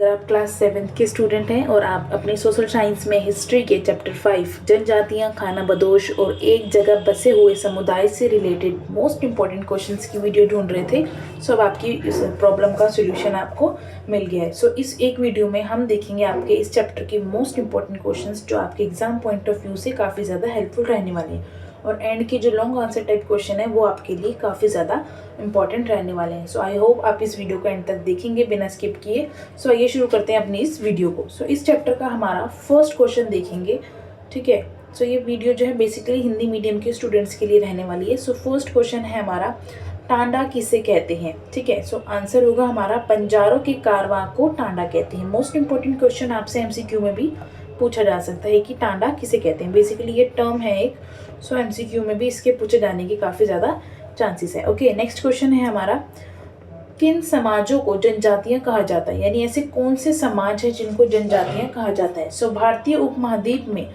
अगर आप class 7th के स्टूडेंट हैं और आप अपने सोशल साइंस में हिस्ट्री के चैप्टर 5 जनजातियां खाना बदोश और एक जगह बसे हुए समुदाय से रिलेटेड मोस्ट इंपॉर्टेंट क्वेश्चंस की वीडियो ढूंढ रहे थे, सो अब आपकी इस प्रॉब्लम का सोल्यूशन आपको मिल गया है। सो इस एक वीडियो में हम देखेंगे आपके इस चैप्टर के मोस्ट इंपॉर्टेंट क्वेश्चंस जो आपके एग्जाम पॉइंट ऑफ व्यू से काफ़ी ज़्यादा हेल्पफुल रहने वाले हैं, और एंड के जो लॉन्ग आंसर टाइप क्वेश्चन है वो आपके लिए काफ़ी ज़्यादा इंपॉर्टेंट रहने वाले हैं। सो आई होप आप इस वीडियो को एंड तक देखेंगे बिना स्किप किए। सो आइए शुरू करते हैं अपनी इस वीडियो को। सो इस चैप्टर का हमारा फर्स्ट क्वेश्चन देखेंगे, ठीक है। सो ये वीडियो जो है बेसिकली हिंदी मीडियम के स्टूडेंट्स के लिए रहने वाली है। सो फर्स्ट क्वेश्चन है हमारा, टांडा किसे कहते हैं, ठीक है। सो आंसर होगा हमारा, बंजारों के कारवां को टांडा कहते हैं। मोस्ट इंपॉर्टेंट क्वेश्चन आपसे एमसीक्यू में भी पूछा जा सकता है कि टांडा किसे कहते हैं। बेसिकली ये टर्म है एक, सो एमसीक्यू में भी इसके पूछे जाने की काफ़ी ज़्यादा चांसेस है। ओके, नेक्स्ट क्वेश्चन है हमारा, किन समाजों को जनजातियां कहा जाता है, यानी ऐसे कौन से समाज है जिनको जनजातियां कहा जाता है। सो भारतीय उपमहाद्वीप में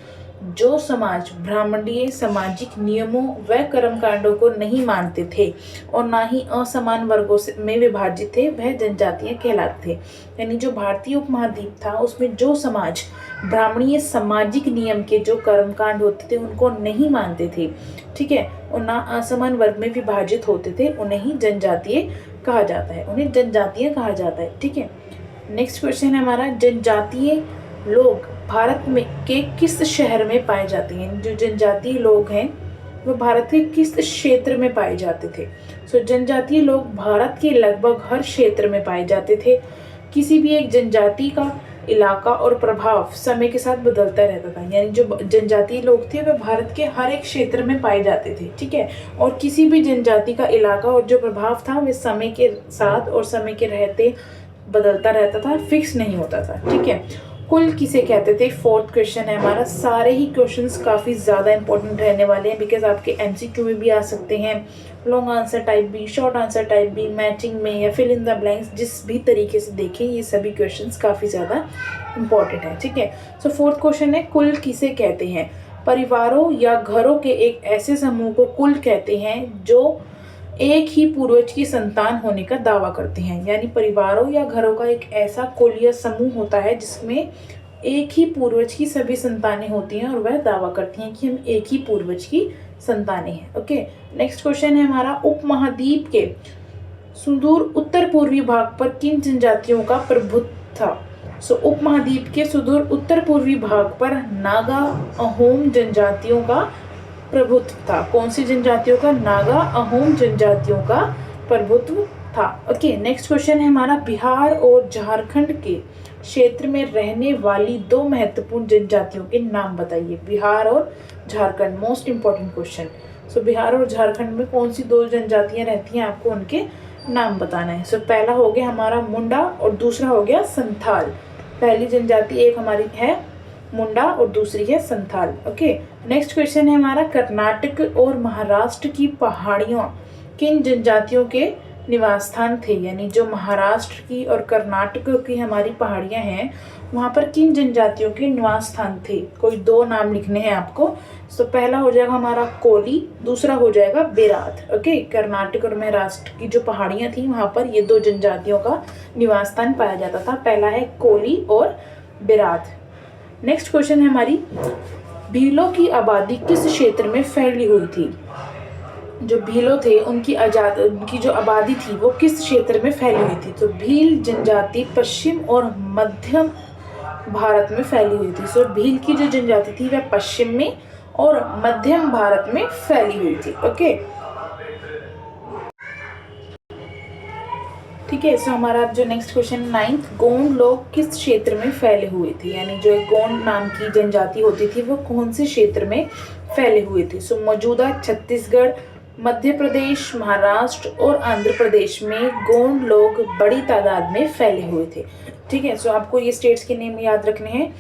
जो समाज ब्राह्मणीय सामाजिक नियमों व कर्मकांडों को नहीं मानते थे और ना ही असमान वर्गों में विभाजित थे, वह जनजातियां कहलाते थे। यानी जो भारतीय उपमहाद्वीप था उसमें जो समाज ब्राह्मणीय सामाजिक नियम के जो कर्मकांड होते थे उनको नहीं मानते थे, ठीक है, और ना असमान वर्ग में विभाजित होते थे, उन्हें ही जनजातीय कहा जाता है, उन्हें जनजातीय कहा जाता है, ठीक है। नेक्स्ट क्वेश्चन है हमारा, जनजातीय लोग भारत में के किस शहर में पाए जाते हैं। जो जनजातीय लोग हैं वो भारत के किस क्षेत्र में पाए जाते थे। सो जनजातीय लोग भारत के लगभग हर क्षेत्र में पाए जाते थे। किसी भी एक जनजाति का इलाका और प्रभाव समय के साथ बदलता रहता था, यानी जो जनजातीय लोग थे वे भारत के हर एक क्षेत्र में पाए जाते थे, ठीक है। और किसी भी जनजाति का इलाका और जो प्रभाव था वे समय के साथ और समय के रहते बदलता रहता था, फिक्स नहीं होता था, ठीक है। कुल किसे कहते थे, फोर्थ क्वेश्चन है हमारा। सारे ही क्वेश्चंस काफ़ी ज़्यादा इंपॉर्टेंट रहने वाले हैं, बिकॉज आपके एमसीक्यू में भी आ सकते हैं, लॉन्ग आंसर टाइप भी, शॉर्ट आंसर टाइप भी, मैचिंग में या फिल इन द ब्लैंक्स, जिस भी तरीके से देखें ये सभी क्वेश्चंस काफ़ी ज़्यादा इंपॉर्टेंट है, ठीक है। सो फोर्थ क्वेश्चन है, कुल किसे कहते हैं। परिवारों या घरों के एक ऐसे समूह को कुल कहते हैं जो एक ही पूर्वज की संतान होने का दावा करते हैं। यानी परिवारों या घरों का एक ऐसा कुल या समूह होता है जिसमें एक ही पूर्वज की सभी संतानें होती हैं और वह दावा करती हैं कि हम एक ही पूर्वज की संतानें हैं। ओके, नेक्स्ट क्वेश्चन है हमारा, उपमहाद्वीप के सुदूर उत्तर पूर्वी भाग पर किन जनजातियों का प्रभुत्व था। सो उपमहाद्वीप के सुदूर उत्तर पूर्वी भाग पर नागा अहोम जनजातियों का प्रभुत्व था। कौन सी जनजातियों का, नागा अहोम जनजातियों का प्रभुत्व था। ओके, नेक्स्ट क्वेश्चन है हमारा, बिहार और झारखंड के क्षेत्र में रहने वाली दो महत्वपूर्ण जनजातियों के नाम बताइए। बिहार और झारखंड, मोस्ट इंपॉर्टेंट क्वेश्चन। सो बिहार और झारखंड में कौन सी दो जनजातियां रहती हैं, आपको उनके नाम बताना है। सो पहला हो गया हमारा मुंडा और दूसरा हो गया संथाल। पहली जनजाति एक हमारी है मुंडा और दूसरी है संथाल। ओके, नेक्स्ट क्वेश्चन है हमारा, कर्नाटक और महाराष्ट्र की पहाड़ियाँ किन जनजातियों के निवास स्थान थे। यानी जो महाराष्ट्र की और कर्नाटक की हमारी पहाड़ियाँ हैं वहाँ पर किन जनजातियों के निवास स्थान थे। कोई दो नाम लिखने हैं आपको। तो पहला हो जाएगा हमारा कोली, दूसरा हो जाएगा बेरात। ओके, कर्नाटक और महाराष्ट्र की जो पहाड़ियाँ थी वहाँ पर ये दो जनजातियों का निवास स्थान पाया जाता था। पहला है कोली और बेरात। नेक्स्ट क्वेश्चन है हमारी, भीलों की आबादी किस क्षेत्र में फैली हुई थी। जो भीलों थे उनकी जो आबादी थी वो किस क्षेत्र में फैली हुई थी। तो भील जनजाति पश्चिम और मध्य भारत में फैली हुई थी। सो भील की जो जनजाति थी वह पश्चिम में और मध्यम भारत में फैली हुई थी। ओके, ठीक है। सो हमारा जो नेक्स्ट क्वेश्चन 9th, गोंड लोग किस क्षेत्र में फैले हुए थे। यानी जो एक गोंड नाम की जनजाति होती थी वो कौन से क्षेत्र में फैले हुए थे। सो मौजूदा छत्तीसगढ़, मध्य प्रदेश, महाराष्ट्र और आंध्र प्रदेश में गोंड लोग बड़ी तादाद में फैले हुए थे, ठीक है। सो आपको ये स्टेट्स के नेम याद रखने हैं,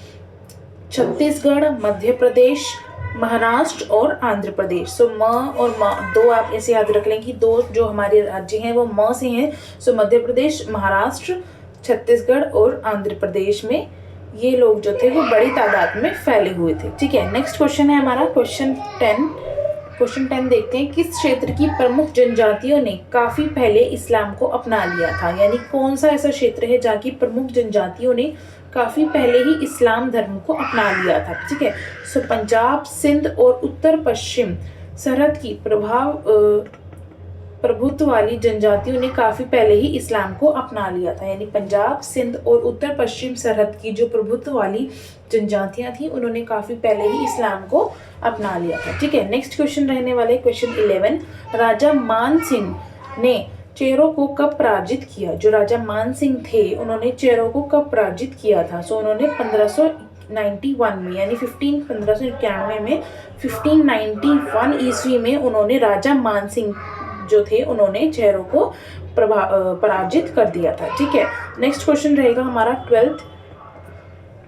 छत्तीसगढ़, मध्य प्रदेश, महाराष्ट्र और आंध्र प्रदेश। सो म और म दो आप ऐसे याद रख लें कि दो जो हमारे राज्य हैं वो म से हैं। सो मध्य प्रदेश, महाराष्ट्र, छत्तीसगढ़ और आंध्र प्रदेश में ये लोग जो थे वो बड़ी तादाद में फैले हुए थे, ठीक है। नेक्स्ट क्वेश्चन है हमारा क्वेश्चन 10, क्वेश्चन 10 देखते हैं, किस क्षेत्र की प्रमुख जनजातियों ने काफी पहले इस्लाम को अपना लिया था? यानी कौन सा ऐसा क्षेत्र है जहाँ की प्रमुख जनजातियों ने काफी पहले ही इस्लाम धर्म को अपना लिया था? ठीक है, सो पंजाब, सिंध और उत्तर पश्चिम सरहद की प्रभुत्व वाली जनजातियों ने काफी पहले ही इस्लाम को अपना लिया था। यानी पंजाब, सिंध और उत्तर पश्चिम सरहद की जो प्रभुत्व वाली जनजातियां थी उन्होंने काफी पहले ही इस्लाम को अपना लिया था। ठीक है, नेक्स्ट क्वेश्चन रहने वाले क्वेश्चन 11, राजा मान सिंह ने चेरों को कब पराजित किया? जो राजा मान सिंह थे उन्होंने चेरों को कब पराजित किया था? सो उन्होंने 1591 में, यानी 1591 में 1591 ईस्वी में उन्होंने राजा मान सिंह जो थे उन्होंने चेरों को पराजित कर दिया था। ठीक है, नेक्स्ट क्वेश्चन रहेगा हमारा 12th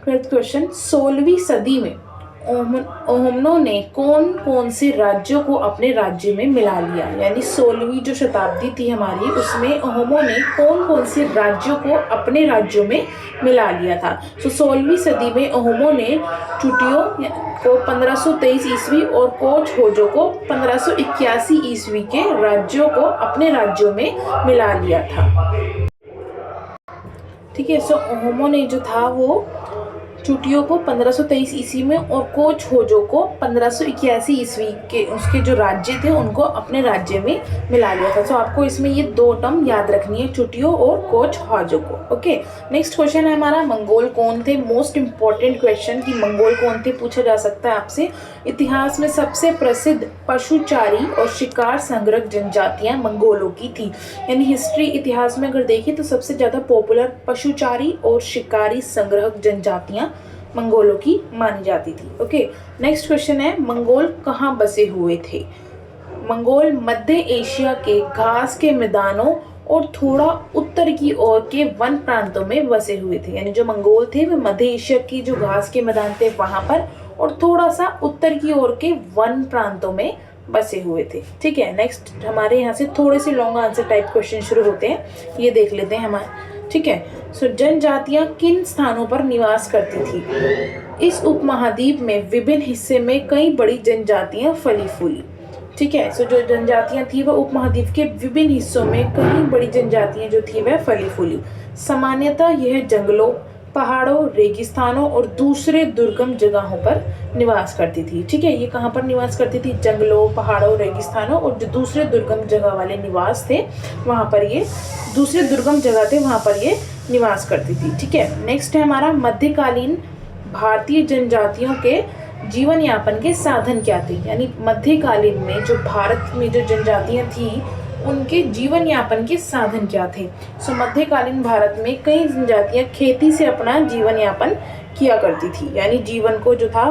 क्वेश्चन, 16वीं सदी में ओहमनों ने कौन कौन से राज्यों को अपने राज्य में मिला लिया? यानी 16वीं जो शताब्दी थी हमारी उसमें ओहमों ने कौन कौन से राज्यों को अपने राज्यों में मिला लिया था? तो 16वीं सदी में ओहमों ने चुटियों को 1523 ईस्वी और कोच होजो को 1581 ईस्वी के राज्यों को अपने राज्यों में मिला लिया था। ठीक है, सो ओहमों ने जो था वो चुटियों को 1523 ईस्वी में और कोच होजो को 1581 ईस्वी के उसके जो राज्य थे उनको अपने राज्य में मिला लिया था। तो आपको इसमें ये दो टर्म याद रखनी है, चुटियों और कोच होजो को। ओके, नेक्स्ट क्वेश्चन है हमारा, मंगोल कौन थे? मोस्ट इंपॉर्टेंट क्वेश्चन कि मंगोल कौन थे पूछा जा सकता है आपसे। इतिहास में सबसे प्रसिद्ध पशुचारी और शिकार संग्रह जनजातियां मंगोलों की थी। यानी हिस्ट्री इतिहास में अगर देखें तो सबसे ज्यादा पॉपुलर पशुचारी और शिकारी संग्रह जनजातियां मंगोलों की मानी जाती थी। ओके, नेक्स्ट क्वेश्चन है, मंगोल कहाँ बसे हुए थे? मंगोल मध्य एशिया के घास के मैदानों और थोड़ा उत्तर की ओर के वन प्रांतों में बसे हुए थे। यानी जो मंगोल थे वे मध्य एशिया की जो घास के मैदान थे वहां पर और थोड़ा सा उत्तर की ओर के वन प्रांतों में बसे हुए थे। ठीक है, नेक्स्ट हमारे यहाँ से थोड़े से लॉन्ग आंसर टाइप क्वेश्चन शुरू होते हैं, ये देख लेते हैं हमारे। ठीक है, सो जनजातियां किन स्थानों पर निवास करती थी? इस उपमहाद्वीप में विभिन्न हिस्से में कई बड़ी जनजातियां फली फूली। ठीक है, सो जो जनजातियां थी वह उपमहाद्वीप के विभिन्न हिस्सों में कई बड़ी जनजातियां जो थी वह फली फूली। सामान्यतः यह जंगलों, पहाड़ों, रेगिस्तानों और दूसरे दुर्गम जगहों पर निवास करती थी। ठीक है, ये कहाँ पर निवास करती थी? जंगलों, पहाड़ों, रेगिस्तानों और जो दूसरे दुर्गम जगह वाले निवास थे वहाँ पर ये दूसरे दुर्गम जगह थे वहाँ पर ये निवास करती थी। ठीक है, नेक्स्ट है हमारा, मध्यकालीन भारतीय जनजातियों के जीवन यापन के साधन क्या थे? यानी मध्यकालीन में जो भारत में जो जनजातियाँ थी उनके जीवन यापन के साधन क्या थे? सो मध्यकालीन भारत में कई जनजातियां खेती से अपना जीवन यापन किया करती थी। यानी जीवन को जो था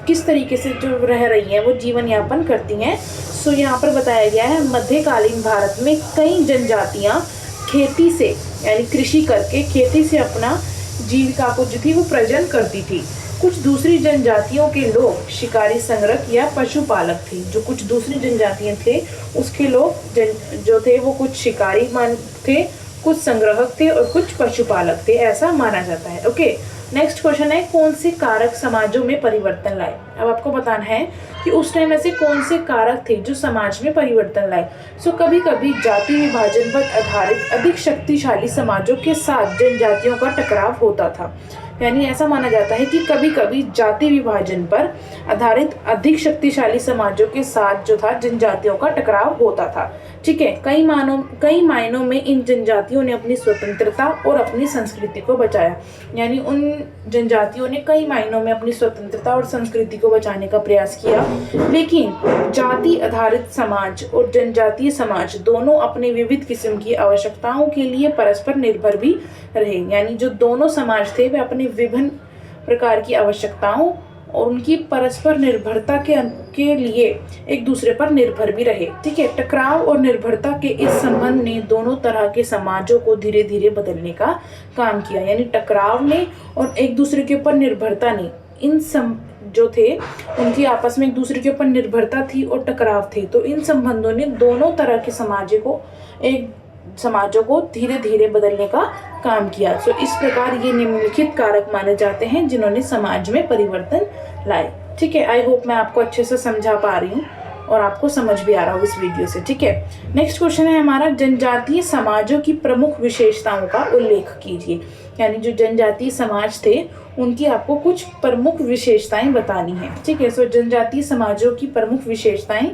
किस तरीके से जो रह रही हैं वो जीवन यापन करती हैं। सो यहाँ पर बताया गया है मध्यकालीन भारत में कई जनजातियां खेती से यानी कृषि करके खेती से अपना जीविका को जो थी वो प्रजन करती थी। कुछ दूसरी जनजातियों के लोग शिकारी संग्रह या पशुपालक थे। जो कुछ दूसरी जनजातियां थे उसके लोग जो थे वो कुछ शिकारी थे, कुछ संग्राहक थे और कुछ पशुपालक थे, ऐसा माना जाता है। ओके, नेक्स्ट क्वेश्चन है, कौन से कारक समाजों में परिवर्तन लाए? अब आपको बताना है कि उस टाइम ऐसे कौन से कारक थे जो समाज में परिवर्तन लाए। सो कभी कभी जाति विभाजन पर आधारित अधिक शक्तिशाली समाजों के साथ जनजातियों का टकराव होता था। यानी ऐसा माना जाता है कि कभी कभी जाति विभाजन पर आधारित अधिक शक्तिशाली समाजों के साथ जो था जनजातियों का टकराव होता था। ठीक है, कई मायनों में इन जनजातियों ने अपनी स्वतंत्रता और अपनी संस्कृति को बचाया। यानी उन जनजातियों ने कई मायनों में अपनी स्वतंत्रता और संस्कृति को बचाने का प्रयास किया। लेकिन जाति आधारित समाज और जनजातीय समाज दोनों अपने विविध किस्म की आवश्यकताओं के लिए परस्पर निर्भर भी रहे। यानी जो दोनों समाज थे वे अपनी विभिन्न प्रकार की आवश्यकताओं और उनकी परस्पर निर्भरता के लिए एक दूसरे पर निर्भर भी रहे। ठीक है, टकराव और निर्भरता के इस संबंध ने दोनों तरह के समाजों को धीरे धीरे बदलने का काम किया। यानी टकराव ने और एक दूसरे के ऊपर निर्भरता ने जो थे उनकी आपस में एक दूसरे के ऊपर निर्भरता थी और टकराव थे, तो इन संबंधों ने दोनों तरह के समाजों को धीरे धीरे बदलने का काम किया। सो इस प्रकार ये निम्नलिखित कारक माने जाते हैं जिन्होंने समाज में परिवर्तन लाए। ठीक है, आई होप मैं आपको अच्छे से समझा पा रही हूँ। और आपको समझ भी आ रहा हो इस वीडियो से, ठीक है। नेक्स्ट क्वेश्चन है हमारा, जनजातीय समाजों की प्रमुख विशेषताओं का उल्लेख कीजिए। यानी जो जनजातीय समाज थे उनकी आपको कुछ प्रमुख विशेषताएं बतानी है, ठीक है। सो जनजातीय समाजों की प्रमुख विशेषताएं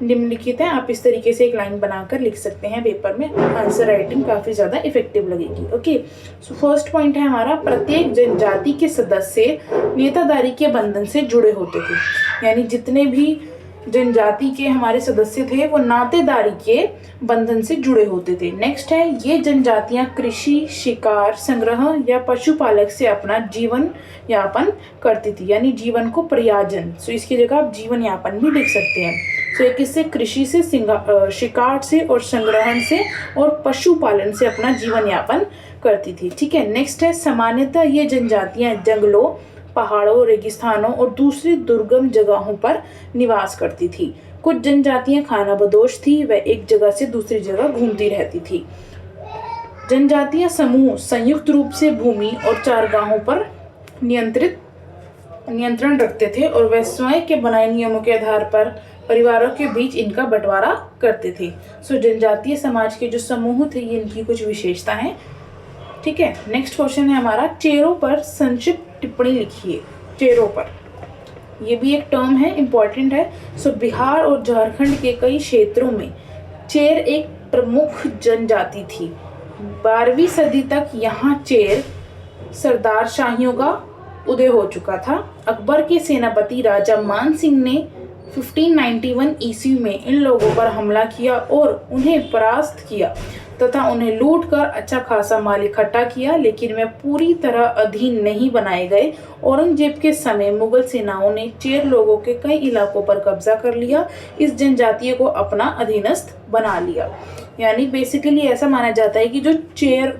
निम्नलिखित हैं। आप इस तरीके से एक लाइन बनाकर लिख सकते हैं पेपर में, आंसर राइटिंग काफ़ी ज़्यादा इफेक्टिव लगेगी। ओके, सो फर्स्ट पॉइंट है हमारा, प्रत्येक जनजाति के सदस्य नेतादारी के बंधन से जुड़े होते थे। यानी जितने भी जनजाति के हमारे सदस्य थे वो नातेदारी के बंधन से जुड़े होते थे। नेक्स्ट है, ये जनजातियां कृषि, शिकार, संग्रह या पशुपालक से अपना जीवन यापन करती थी। यानी जीवन को प्रयाजन, सो इसकी जगह आप जीवन यापन भी लिख सकते हैं। सो एक किससे, कृषि से, शिकार से और संग्रहण से और पशुपालन से अपना जीवन यापन करती थी, ठीक है। नेक्स्ट है, सामान्यतः ये जनजातियां जंगलों, पहाड़ों, रेगिस्तानों और दूसरी दुर्गम जगहों पर निवास करती थी। कुछ जनजातियां खानाबदोश थी, वह एक जगह से दूसरी जगह घूमती रहती थी। जनजातीय समूह संयुक्त रूप से भूमि और चारगाहों पर नियंत्रण रखते थे और वह स्वयं के बनाए नियमों के आधार पर परिवारों के बीच इनका बंटवारा करते थे। सो जनजातीय समाज के जो समूह थे ये इनकी कुछ विशेषता है, ठीक है। नेक्स्ट क्वेश्चन है हमारा, चेरों पर संक्षिप्त टिप्पणी लिखिए। चेरों पर, ये भी एक टर्म है, इंपॉर्टेंट है। सो बिहार और झारखंड के कई क्षेत्रों में चेर एक प्रमुख जनजाति थी। 12वीं सदी तक यहाँ चेर सरदारशाहियों का उदय हो चुका था। अकबर के सेनापति राजा मान सिंह ने 1591 ईस्वी में इन लोगों पर हमला किया और उन्हें परास्त किया तथा उन्हें लूट कर अच्छा खासा माल इकट्ठा किया, लेकिन वे पूरी तरह अधीन नहीं बनाए गए। औरंगजेब के समय मुगल सेनाओं ने चेर लोगों के कई इलाकों पर कब्जा कर लिया, इस जनजातीय को अपना अधीनस्थ बना लिया। यानी बेसिकली ऐसा माना जाता है कि जो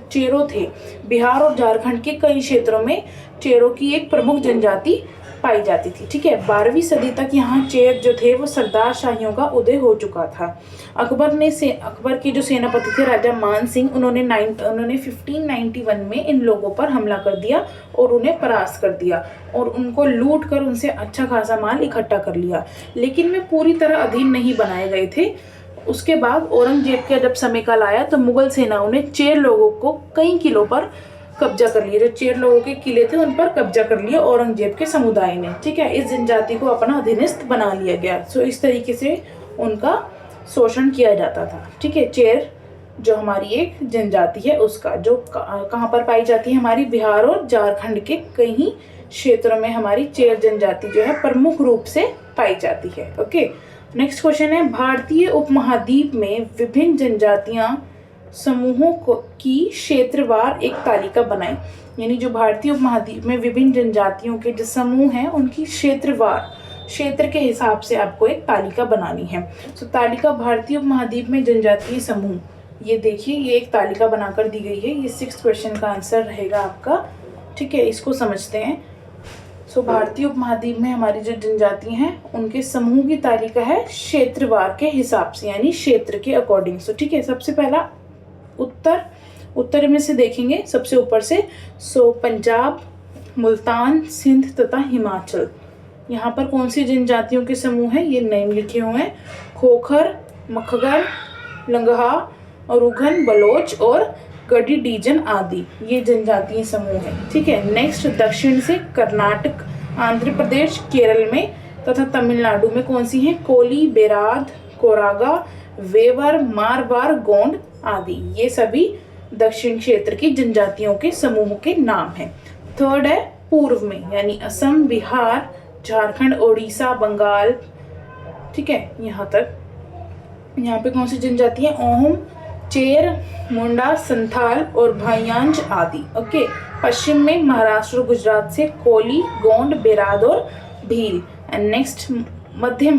चेरों थे, बिहार और झारखंड के कई क्षेत्रों में चेरों की एक प्रमुख जनजाति पाई जाती थी, ठीक है। 12वीं सदी तक यहाँ चेर जो थे वो सरदारशाहियों का उदय हो चुका था। अकबर के जो सेनापति थे राजा मान सिंह, उन्होंने 1591 में इन लोगों पर हमला कर दिया और उन्हें परास्त कर दिया और उनको लूट कर उनसे अच्छा खासा माल इकट्ठा कर लिया, लेकिन वे पूरी तरह अधीन नहीं बनाए गए थे। उसके बाद औरंगजेब का जब समय काल आया तो मुगल सेनाओं ने चेर लोगों को कई किलों पर कब्जा कर लिया। जो चेर लोगों के किले थे उन पर कब्जा कर लिया औरंगजेब के समुदाय ने, ठीक है। इस जनजाति को अपना अधीनस्थ बना लिया गया। सो इस तरीके से उनका शोषण किया जाता था, ठीक है। चेर जो हमारी एक जनजाति है उसका, जो कहाँ पर पाई जाती है, हमारी बिहार और झारखंड के कई क्षेत्रों में हमारी चेर जनजाति जो है प्रमुख रूप से पाई जाती है। ओके, नेक्स्ट क्वेश्चन है, भारतीय उपमहाद्वीप में विभिन्न जनजातियां समूहों की क्षेत्रवार एक तालिका बनाएं। यानी जो भारतीय उपमहाद्वीप में विभिन्न जनजातियों के जो समूह हैं उनकी क्षेत्र के हिसाब से आपको एक तालिका बनानी है। तो तालिका भारतीय उपमहाद्वीप में जनजातीय समूह, ये देखिए ये एक तालिका बनाकर दी गई है। ये 6th क्वेश्चन का आंसर रहेगा आपका, ठीक है। इसको समझते हैं। सो भारतीय उपमहाद्वीप में हमारी जो जनजातियां हैं उनके समूह की तालिका है क्षेत्रवार के हिसाब से, यानी क्षेत्र के अकॉर्डिंग। सो ठीक है, सबसे पहला उत्तर में से देखेंगे सबसे ऊपर से। सो पंजाब, मुल्तान, सिंध तथा हिमाचल, यहाँ पर कौन सी जनजातियों के समूह हैं ये नेम लिखे हुए हैं। खोखर, मखगर, लंगहा, अरुघन, बलोच और गढ़ी-डीजन आदि ये जनजातीय समूह हैं, ठीक है। नेक्स्ट, दक्षिण से कर्नाटक, आंध्र प्रदेश, केरल में तथा तमिलनाडु में कौन सी हैं, कोली, बेराद, कोरागा, वेवर, मारवाड़, गोंड आदि, ये सभी दक्षिण क्षेत्र की जनजातियों के समूह के नाम हैं। थर्ड है पूर्व में, यानी असम, बिहार, झारखंड, ओडिशा, बंगाल, ठीक है, यहाँ तक। यहाँ पे कौन सी जनजाति है, ओहम, चेर, मुंडा, संथाल और भायांज आदि। ओके, पश्चिम में महाराष्ट्र और गुजरात से कोली, गोंड, बेराद और भील। एंड नेक्स्ट, मध्य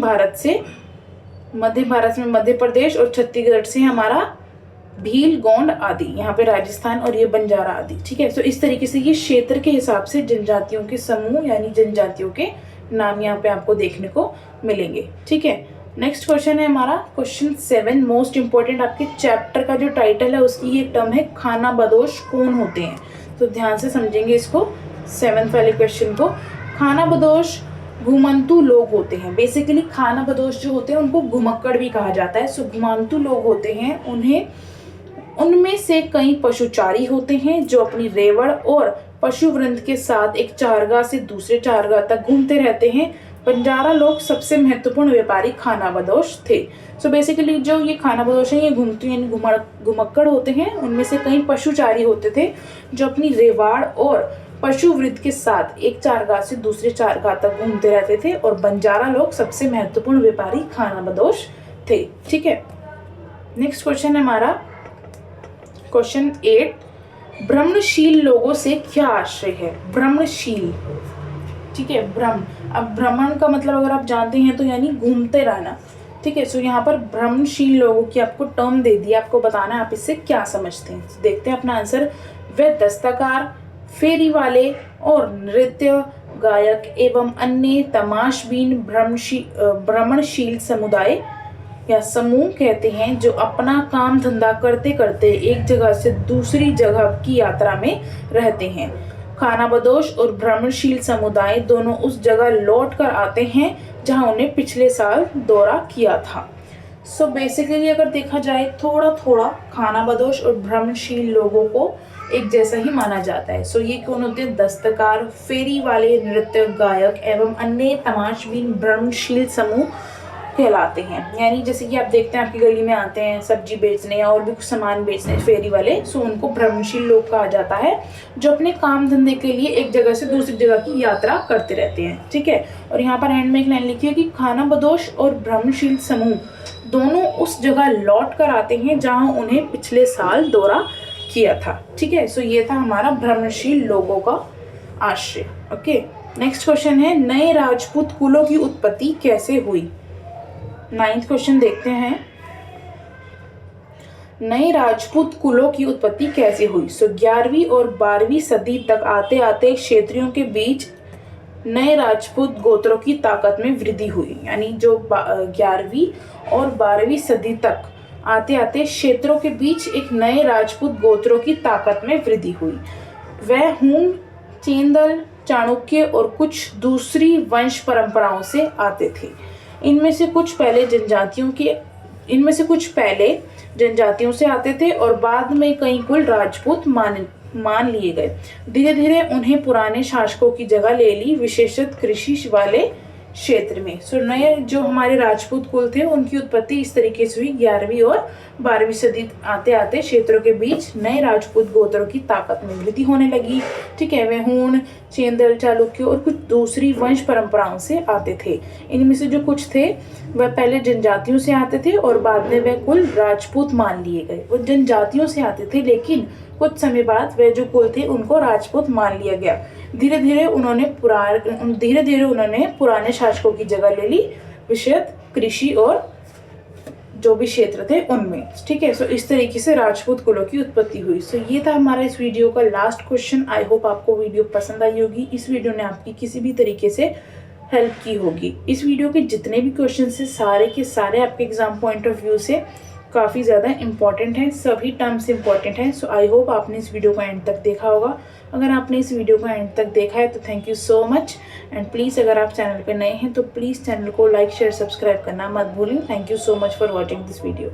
भारत में मध्य प्रदेश और छत्तीसगढ़ से हमारा भील, गोंड आदि, यहाँ पे राजस्थान और ये बंजारा आदि, ठीक है। तो इस तरीके से ये क्षेत्र के हिसाब से जनजातियों के समूह यानी जनजातियों के नाम यहाँ पे आपको देखने को मिलेंगे, ठीक है। नेक्स्ट क्वेश्चन है हमारा क्वेश्चन 7, मोस्ट इंपॉर्टेंट। आपके चैप्टर का जो टाइटल है उसकी एक टर्म है, खानाबदोश कौन होते हैं। तो ध्यान से समझेंगे इसको, 7th वाले क्वेश्चन को। खानाबदोश घुमंतु लोग होते हैं। बेसिकली खानाबदोश जो होते हैं उनको घुमक्कड़ भी कहा जाता है। सो घुमंतु लोग होते हैं, उनमें से कई पशुचारी होते हैं जो अपनी रेवड़ और पशु वृंद के साथ एक चारगाह से दूसरे चारगाह तक घूमते रहते हैं। बंजारा लोग सबसे महत्वपूर्ण व्यापारी खानाबदोश थे। सो बेसिकली जो ये खानाबदोश हैं ये घुमक्कड़ होते हैं। उनमें से कई पशुचारी होते थे जो अपनी रेवाड़ और पशु वृत्त के साथ एक चारगाह से दूसरे चारगाह तक घूमते रहते थे। और बंजारा लोग सबसे महत्वपूर्ण व्यापारी खानाबदोश थे। ठीक है, नेक्स्ट क्वेश्चन है हमारा क्वेश्चन 8। भ्रमणशील लोगों से क्या आश्रय है? भ्रमणशील, ठीक है, अब भ्रमण का मतलब अगर आप जानते हैं तो यानी घूमते रहना। ठीक है, सो यहाँ पर भ्रमणशील लोगों की आपको टर्म दे दी, आपको बताना है आप इससे क्या समझते हैं। देखते हैं अपना आंसर। वे दस्तकार, फेरी वाले और नृत्य गायक एवं अन्य तमाशबीन भ्रमणशील समुदाय या समूह कहते हैं जो अपना काम धंधा करते करते एक जगह से दूसरी जगह की यात्रा में रहते हैं। खानाबदोश और भ्रमणशील समुदाय दोनों उस जगह लौट कर आते हैं जहां उन्हें पिछले साल दौरा किया था। सो बेसिकली अगर देखा जाए थोड़ा थोड़ा खानाबदोश और भ्रमणशील लोगों को एक जैसा ही माना जाता है। सो ये कौन होते हैं? दस्तकार, फेरी वाले, नृत्य गायक एवं अन्य तमाशबीन भ्रमणशील समूह कहलाते हैं। यानी जैसे कि आप देखते हैं आपकी गली में आते हैं सब्जी बेचने या और भी कुछ सामान बेचने फेरी वाले, सो उनको भ्रमणशील लोग कहा जाता है जो अपने काम धंधे के लिए एक जगह से दूसरी जगह की यात्रा करते रहते हैं। ठीक है, और यहाँ पर एंड में एक लाइन लिखी है कि खानाबदोश और भ्रमणशील समूह दोनों उस जगह लौट कर आते हैं जहाँ उन्हें पिछले साल दौरा किया था। ठीक है, सो ये था हमारा भ्रमणशील लोगों का आश्रय। ओके, नेक्स्ट क्वेश्चन है नए राजपूत कुलों की उत्पत्ति कैसे हुई? 9th क्वेश्चन देखते हैं। नए राजपूत कुलों की उत्पत्ति कैसे हुई? सो 11वीं और 12वीं सदी तक आते आते क्षेत्रियों के बीच नए राजपूत गोत्रों की ताकत में वृद्धि हुई। यानी जो 11वीं और 12वीं सदी तक आते आते क्षेत्रों के बीच एक नए राजपूत गोत्रों की ताकत में वृद्धि हुई। वह हूण, चेंदल, चाणक्य और कुछ दूसरी वंश परंपराओं से आते थे। इनमें से कुछ पहले जनजातियों से आते थे और बाद में कई कुल राजपूत मान लिए गए। धीरे धीरे उन्हें पुराने शासकों की जगह ले ली, विशेषतः कृषि वाले क्षेत्र में। सो नए जो हमारे राजपूत कुल थे उनकी उत्पत्ति इस तरीके से हुई। 11वीं और 12वीं सदी आते आते क्षेत्रों के बीच नए राजपूत गोत्रों की ताकत में वृद्धि होने लगी। ठीक है, वे हूण, चेंदल, चालुक्य और कुछ दूसरी वंश परंपराओं से आते थे। इनमें से जो कुछ थे वह पहले जनजातियों से आते थे और बाद में वह कुल राजपूत मान लिए गए। वो जनजातियों से आते थे लेकिन कुछ समय बाद वह जो कुल थे उनको राजपूत मान लिया गया। धीरे धीरे उन्होंने पुराने शासकों की जगह ले ली, विशेषतः कृषि और जो भी क्षेत्र थे उनमें। ठीक है, सो इस तरीके से राजपूत कुलों की उत्पत्ति हुई। सो ये था हमारा इस वीडियो का लास्ट क्वेश्चन। आई होप आपको वीडियो पसंद आई होगी। इस वीडियो ने आपकी किसी भी तरीके से हेल्प की होगी। इस वीडियो के जितने भी क्वेश्चन है सारे के सारे आपके एग्जाम पॉइंट ऑफ व्यू से काफ़ी ज़्यादा इंपॉर्टेंट हैं, सभी टर्म्स इंपॉर्टेंट हैं। सो आई होप आपने इस वीडियो को एंड तक देखा होगा। अगर आपने इस वीडियो को एंड तक देखा है तो thank you so much. And please अगर आप चैनल पर नए हैं तो प्लीज़ चैनल को लाइक, शेयर, सब्सक्राइब करना मत भूलें। Thank you so much for watching this video.